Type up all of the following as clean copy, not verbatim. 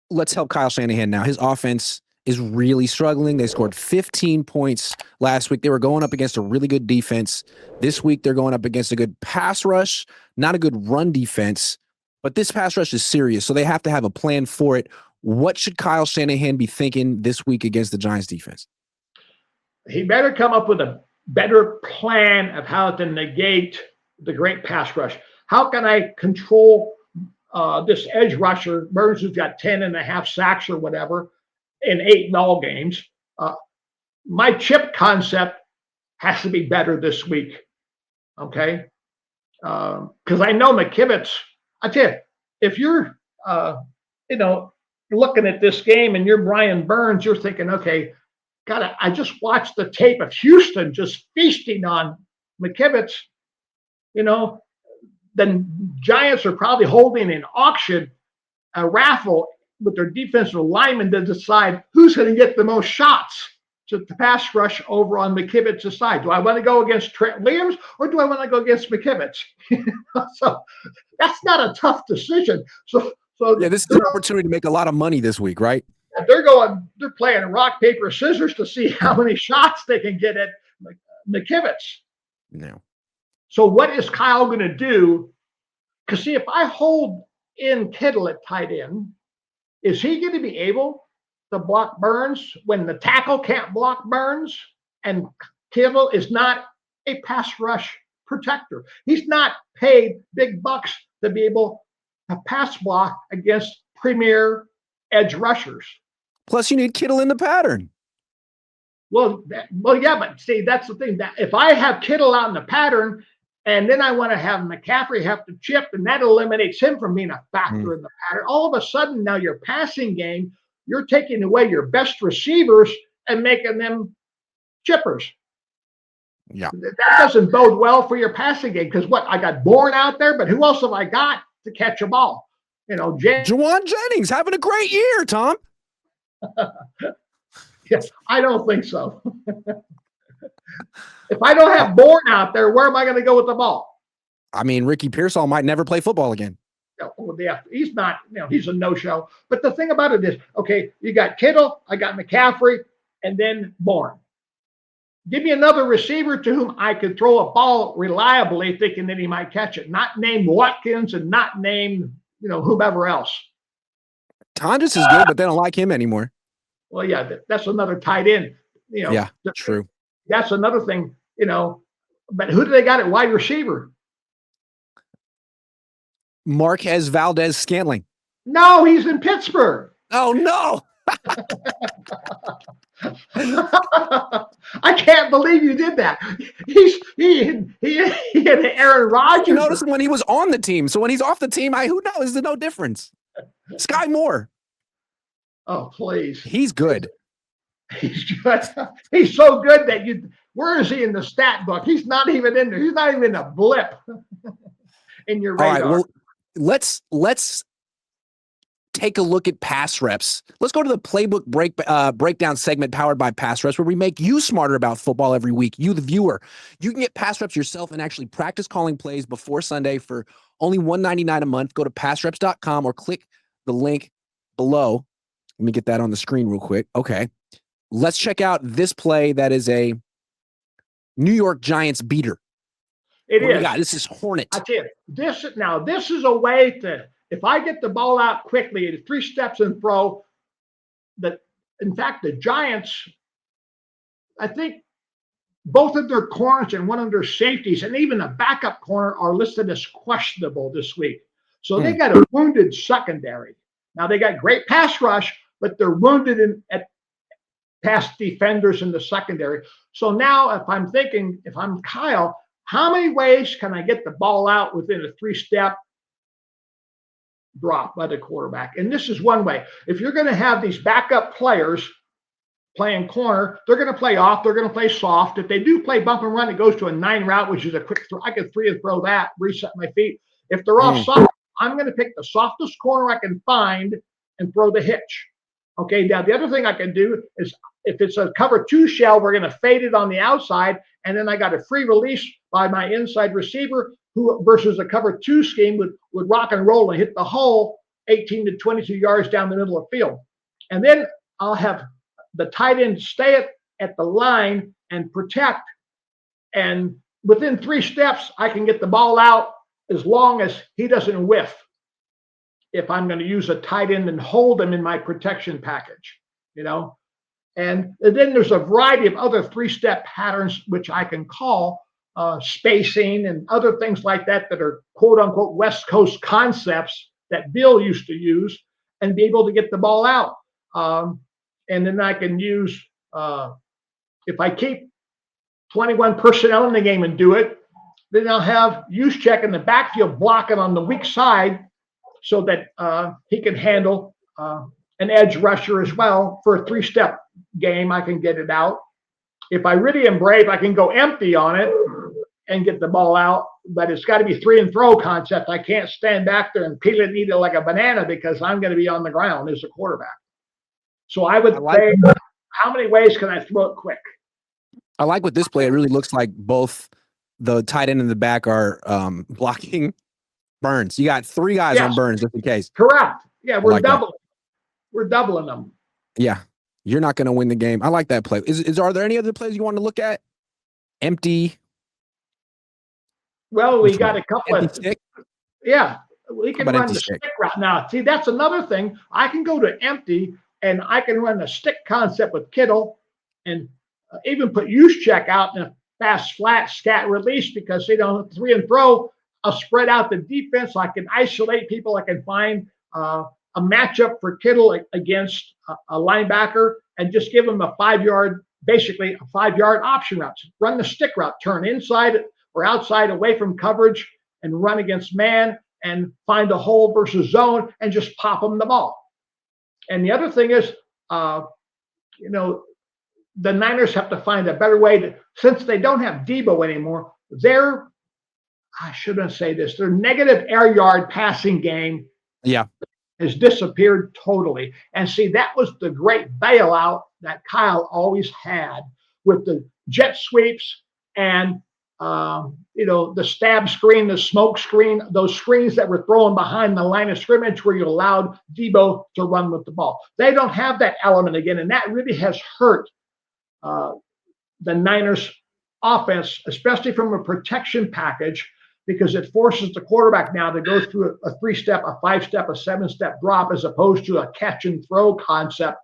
let's help Kyle Shanahan now. His offense is really struggling. They scored 15 points last week. They were going up against a really good defense. This week, they're going up against a good pass rush, not a good run defense, but this pass rush is serious, so they have to have a plan for it. What should Kyle Shanahan be thinking this week against the Giants defense? He better come up with a better plan of how to negate the great pass rush. How can I control this edge rusher, Burns, who's got 10 and a half sacks or whatever in 8 all games? My chip concept has to be better this week, okay? Because I know McKivitz, I tell you, if you're, looking at this game and you're Brian Burns, you're thinking, okay, God, I just watched the tape of Houston just feasting on McKivitz, then Giants are probably holding an auction, a raffle with their defensive linemen to decide who's going to get the most shots to pass rush over on McKivitz's side. Do I want to go against Trent Williams or do I want to go against McKivitz? So that's not a tough decision. So yeah, this is an opportunity to make a lot of money this week, right? They're playing rock, paper, scissors to see how many shots they can get at McKivitz. No. So what is Kyle going to do? Because see, if I hold in Kittle at tight end, is he going to be able to block Burns when the tackle can't block Burns? And Kittle is not a pass rush protector. He's not paid big bucks to be able to pass block against premier edge rushers. Plus, you need Kittle in the pattern. Well, yeah, but see, that's the thing. That if I have Kittle out in the pattern, and then I want to have McCaffrey have to chip, and that eliminates him from being a factor in the pattern. All of a sudden, now your passing game, you're taking away your best receivers and making them chippers. Yeah. That doesn't bode well for your passing game because I got Bourne out there, but who else have I got to catch a ball? Juwan Jennings having a great year, Tom. Yes, I don't think so. If I don't have Bourne out there, where am I going to go with the ball? I mean, Ricky Pearsall might never play football again. Yeah, he's not, he's a no-show. But the thing about it is, okay, you got Kittle, I got McCaffrey, and then Bourne. Give me another receiver to whom I could throw a ball reliably thinking that he might catch it. Not name Watkins and not name, whomever else. Tonjes is good, but they don't like him anymore. Well, yeah, that's another tight end. Yeah, true. That's another thing, but who do they got at wide receiver? Marquez Valdez-Scantling. No, he's in Pittsburgh. Oh, no. I can't believe you did that. He had Aaron Rodgers. You noticed when he was on the team. So when he's off the team, who knows? There's no difference. Sky Moore. Oh, please. He's good. He's good. He's so good that where is he in the stat book? He's not even in there. He's not even a blip in your radar. All right, well, let's take a look at pass reps. Let's go to the Playbook breakdown segment powered by Pass Reps, where we make you smarter about football every week. You, the viewer, you can get pass reps yourself and actually practice calling plays before Sunday for only $1.99 a month. Go to passreps.com or click the link below. Let me get that on the screen real quick. Okay. Let's check out this play that is a New York Giants beater. This is Hornet. I tell you, this is a way to, if I get the ball out quickly, 3 steps and throw, in fact, the Giants, I think both of their corners and one of their safeties and even a backup corner are listed as questionable this week. So they got a wounded secondary. Now they got great pass rush, but they're wounded at pass defenders in the secondary. So now if I'm Kyle, how many ways can I get the ball out within a 3-step drop by the quarterback? And this is one way. If you're going to have these backup players playing corner, they're going to play off, they're going to play soft. If they do play bump and run, it goes to a 9 route, which is a quick throw. I can 3 and throw that, reset my feet. If they're all soft, I'm going to pick the softest corner I can find and throw the hitch. Okay, now the other thing I can do is if it's a cover 2 shell, we're going to fade it on the outside, and then I got a free release by my inside receiver who versus a cover 2 scheme would rock and roll and hit the hole 18 to 22 yards down the middle of the field. And then I'll have the tight end stay at the line and protect. And within 3 steps, I can get the ball out as long as he doesn't whiff. If I'm going to use a tight end and hold him in my protection package, And then there's a variety of other 3-step patterns which I can call spacing and other things like that are quote unquote West Coast concepts that Bill used to use and be able to get the ball out. And then I can use, if I keep 21 personnel in the game and do it, then I'll have Juszczyk in the backfield blocking on the weak side so that he can handle an edge rusher as well. For a 3-step game, I can get it out. If I really am brave, I can go empty on it and get the ball out, but it's got to be 3 and throw concept. I can't stand back there and peel it and eat it like a banana because I'm going to be on the ground as a quarterback. So I would say, how many ways can I throw it quick? I like with this play. It really looks like both the tight end and the back are blocking Burns. You got 3 guys on Burns just in case. Correct. Yeah, we're doubling. We're doubling them. Yeah, you're not going to win the game. I like that play. Are there any other plays you want to look at? Empty. Well, we got a couple of stick. Yeah, we can run the stick route now. See, that's another thing. I can go to empty and I can run the stick concept with Kittle and even put Juszczyk out in a fast, flat scat release because 3 and throw. I'll spread out the defense. I can isolate people. I can find a matchup for Kittle against a linebacker and just give him a 5-yard, basically a 5-yard option route. Run the stick route, turn inside or outside away from coverage and run against man and find a hole versus zone and just pop them the ball. And the other thing is, the Niners have to find a better way to, since they don't have Debo anymore, I shouldn't say this, their negative air yard passing game has disappeared totally. And see, that was the great bailout that Kyle always had with the jet sweeps and the stab screen, the smoke screen, those screens that were thrown behind the line of scrimmage where you allowed Debo to run with the ball. They don't have that element again, and that really has hurt the Niners offense, especially from a protection package, because it forces the quarterback now to go through a 3-step, a 5-step, a 7-step drop, as opposed to a catch and throw concept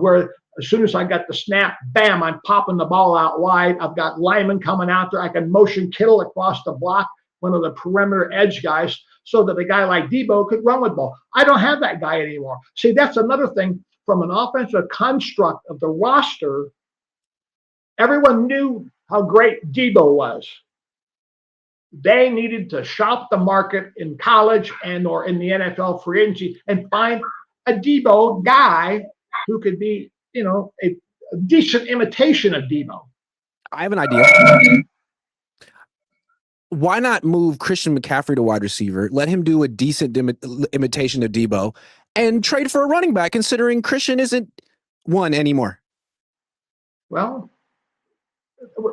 where as soon as I got the snap, bam, I'm popping the ball out wide. I've got linemen coming out there. I can motion Kittle across the block, one of the perimeter edge guys, so that a guy like Debo could run with the ball. I don't have that guy anymore. See, that's another thing from an offensive construct of the roster. Everyone knew how great Debo was. They needed to shop the market in college and or in the NFL free agency and find a Debo guy who could be, a decent imitation of Debo. I have an idea. Why not move Christian McCaffrey to wide receiver, let him do a decent imitation of Debo, and trade for a running back, considering Christian isn't one anymore? Well,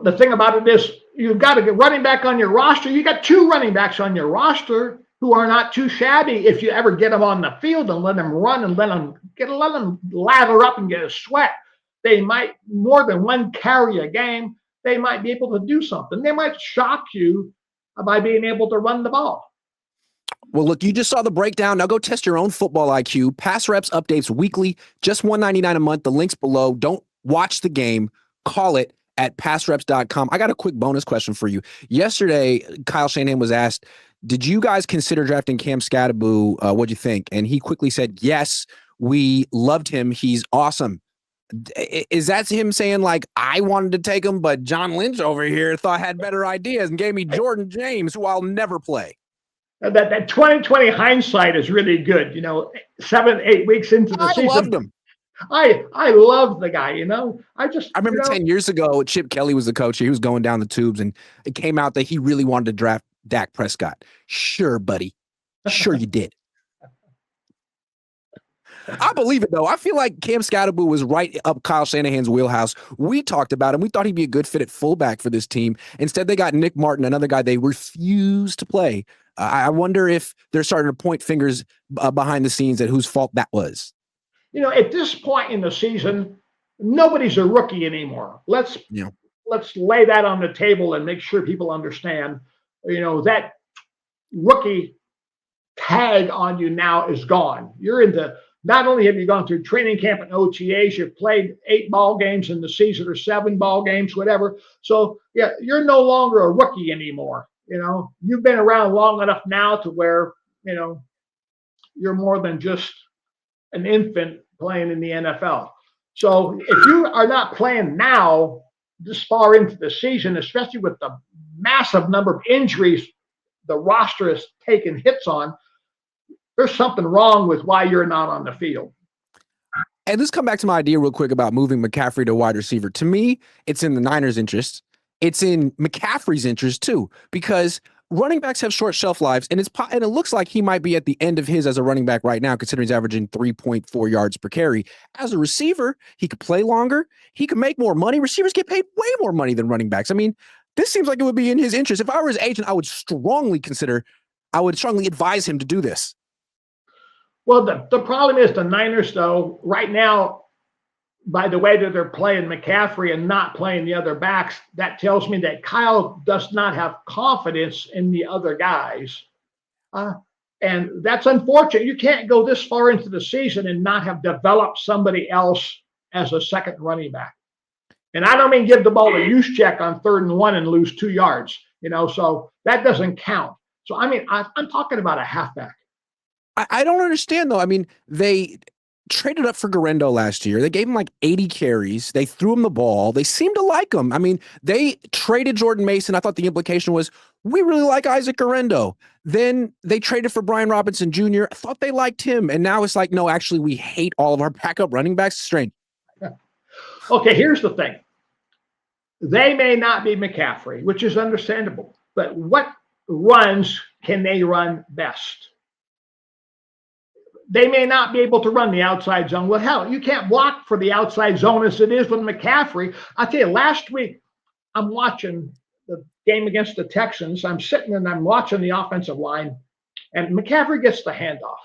the thing about it is you've got to get running back on your roster. You got 2 running backs on your roster who are not too shabby if you ever get them on the field and let them run and let them lather up and get a sweat. They might, more than one carry a game, they might be able to do something. They might shock you by being able to run the ball. Well, look, you just saw the breakdown. Now go test your own football IQ. Pass Reps updates weekly, just $1.99 a month. The link's below. Don't watch the game. Call it at passreps.com. I got a quick bonus question for you. Yesterday, Kyle Shanahan was asked, did you guys consider drafting Cam Scatterbo? What'd you think? And he quickly said, yes, we loved him. He's awesome. Is that him saying, like, I wanted to take him, but John Lynch over here thought had better ideas and gave me Jordan James, who I'll never play? That 2020 hindsight is really good. 7-8 weeks into the season. I loved him. I love the guy, I remember 10 years ago, Chip Kelly was the coach. He was going down the tubes, and it came out that he really wanted to draft Dak Prescott. Sure, buddy. Sure you did. I believe it, though. I feel like Cam Scatterboo was right up Kyle Shanahan's wheelhouse. We talked about him. We thought he'd be a good fit at fullback for this team. Instead, they got Nick Martin, another guy they refused to play. I wonder if they're starting to point fingers behind the scenes at whose fault that was. At this point in the season, nobody's a rookie anymore. Let's lay that on the table and make sure people understand. That rookie tag on you now is gone. You're into. Not only have you gone through training camp and OTAs, you've played 8 ball games in the season or 7 ball games, whatever. So yeah, you're no longer a rookie anymore. You've been around long enough now to where you're more than just an infant playing in the NFL. So if you are not playing now, this far into the season, especially with the massive number of injuries the roster has taken hits on, there's something wrong with why you're not on the field. And let's come back to my idea real quick about moving McCaffrey to wide receiver. To me, it's in the Niners' interest. It's in McCaffrey's interest too, because running backs have short shelf lives, and it looks like he might be at the end of his as a running back right now, considering he's averaging 3.4 yards per carry. As a receiver, he could play longer. He could make more money. Receivers get paid way more money than running backs. I mean, this seems like it would be in his interest. If I were his agent, I would strongly advise him to do this. Well, the problem is the Niners, though, right now, by the way that they're playing McCaffrey and not playing the other backs, that tells me that Kyle does not have confidence in the other guys. And that's unfortunate. You can't go this far into the season and not have developed somebody else as a second running back. And I don't mean give the ball a use check on 3rd and 1 and lose 2 yards, so that doesn't count. So, I mean, I'm talking about a halfback. I don't understand, though. I mean, they traded up for Garendo last year. They gave him like 80 carries. They threw him the ball. They seemed to like him. I mean, they traded Jordan Mason. I thought the implication was, we really like Isaac Garendo. Then they traded for Brian Robinson Jr. I thought they liked him. And now it's like, no, actually, we hate all of our backup running backs. Strange. Okay, here's the thing. They may not be McCaffrey, which is understandable. But what runs can they run best? They may not be able to run the outside zone. Well, hell, you can't block for the outside zone as it is with McCaffrey. I'll tell you, last week, I'm watching the game against the Texans. I'm sitting and I'm watching the offensive line, and McCaffrey gets the handoff.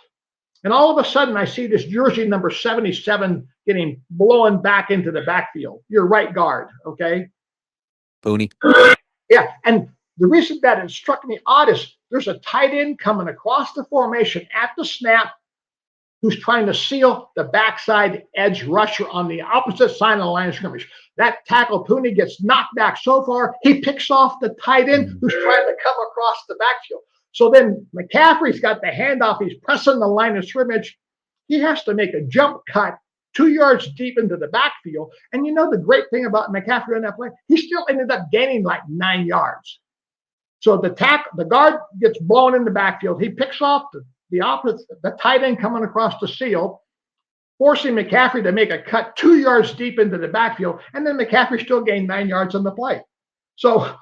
And all of a sudden, I see this jersey number 77 getting blown back into the backfield. Your right guard, okay? Booney. Yeah, and the reason that it struck me odd is there's a tight end coming across the formation at the snap who's trying to seal the backside edge rusher on the opposite side of the line of scrimmage. That tackle, Pooney, gets knocked back so far, he picks off the tight end who's trying to come across the backfield. So then McCaffrey's got the handoff. He's pressing the line of scrimmage. He has to make a jump cut 2 yards deep into the backfield. And the great thing about McCaffrey on that play, he still ended up gaining like 9 yards. So the guard gets blown in the backfield. He picks off the opposite, the tight end coming across the seal, forcing McCaffrey to make a cut 2 yards deep into the backfield, and then McCaffrey still gained 9 yards on the play. So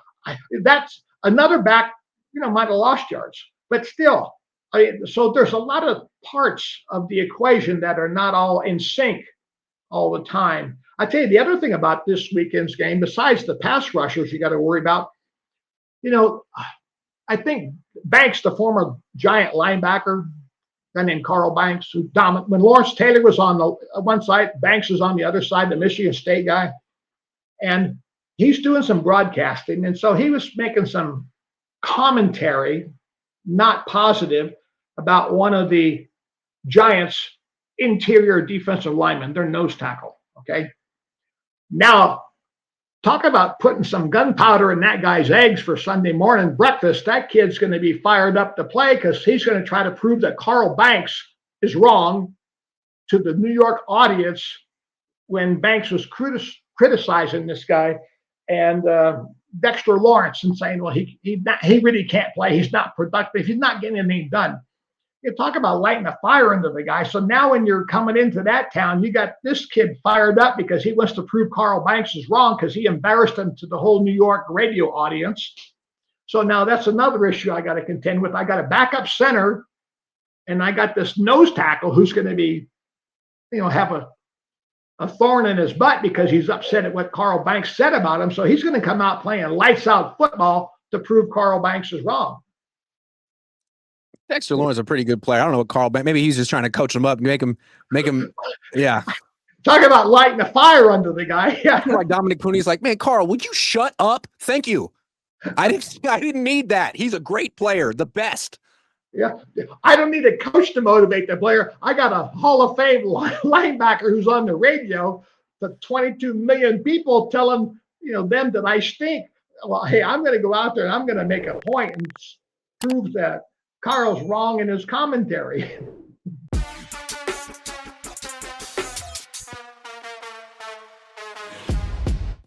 that's another back, might have lost yards, but still. So there's a lot of parts of the equation that are not all in sync all the time. I tell you, the other thing about this weekend's game, besides the pass rushers you got to worry about, I think Banks, the former Giant linebacker, guy named Carl Banks, who dominated. When Lawrence Taylor was on the one side, Banks was on the other side, the Michigan State guy. And he's doing some broadcasting. And so he was making some commentary, not positive, about one of the Giants' interior defensive linemen, their nose tackle. Okay. Now, talk about putting some gunpowder in that guy's eggs for Sunday morning breakfast. That kid's going to be fired up to play because he's going to try to prove that Carl Banks is wrong to the New York audience when Banks was criticizing this guy and Dexter Lawrence and saying, well, he really can't play. He's not productive. He's not getting anything done. You talk about lighting a fire under the guy. So now when you're coming into that town, you got this kid fired up because he wants to prove Carl Banks is wrong because he embarrassed him to the whole New York radio audience. So now that's another issue I got to contend with. I got a backup center, and I got this nose tackle who's going to be have a thorn in his butt because he's upset at what Carl Banks said about him. So he's going to come out playing lights out football to prove Carl Banks is wrong. Dexter Lawrence is a pretty good player. I don't know what Carl Banks. Maybe he's just trying to coach him up, make him. Yeah. Talk about lighting a fire under the guy. Yeah. Like Dominic Pooney's like, man, Carl, would you shut up? Thank you. I didn't need that. He's a great player, the best. Yeah, I don't need a coach to motivate the player. I got a Hall of Fame linebacker who's on the radio to 22 million people telling them that I stink. Well, hey, I'm going to go out there and I'm going to make a point and prove that Carl's wrong in his commentary.